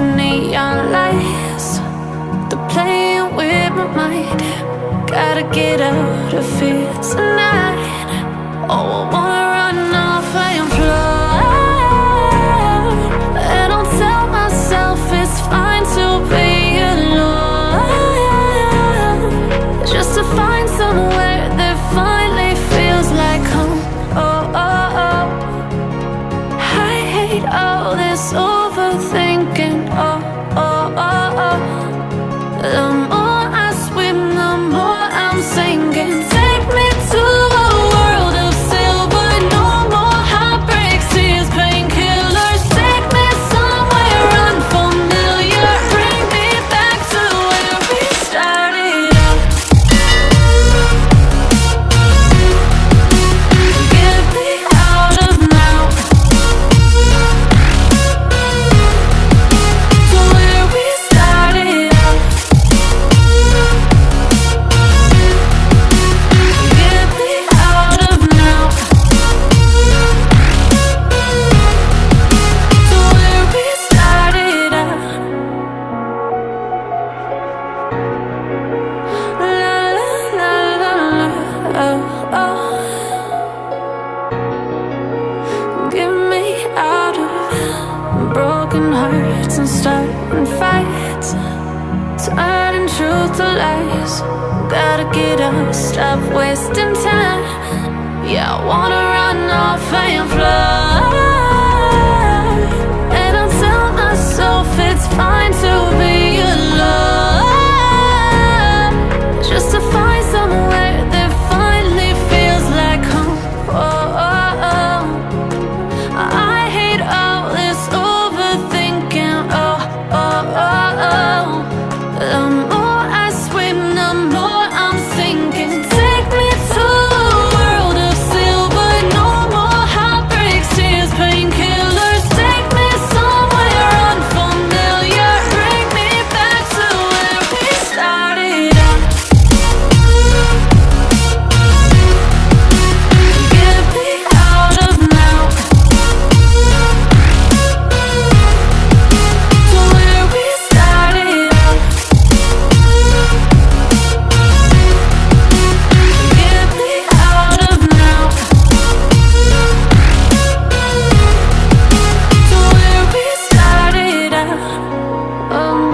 and neon lights, they're playing with my mind. Gotta get out of here tonight. Oh, I wanna run off and fly, and I'll tell myself it's fine to be alone, just to find somewhere that finally feels like home. Oh, oh, oh. I hate all this overthinking. Oh, oh, oh, oh. The more I swim, the more I'm sinking. Take me to a world of silver. No more heartbreaks, tears, painkillers. Take me somewhere unfamiliar. Bring me back to where we started out. Get me out of now, to where we started out. Get me out of now, to where we started out. La la la la la, oh, oh. Get me out of broken hearts and starting fights, turning truth to lies. Gotta get up, stop wasting time. Yeah, I wanna run off and fly, and I'll tell myself it's fine to be alone, just to find somewhere that finally feels like home. Oh, oh, oh. I hate all this overthinking. Oh, oh, oh, oh. The more I swim, the more I'm sinking. Take me to a world of silver. No more heartbreaks, tears, painkillers. Take me somewhere unfamiliar. Bring me back to where we started out. Get me out of now, to where we started out. Get me out of now, to where we started out. Oh.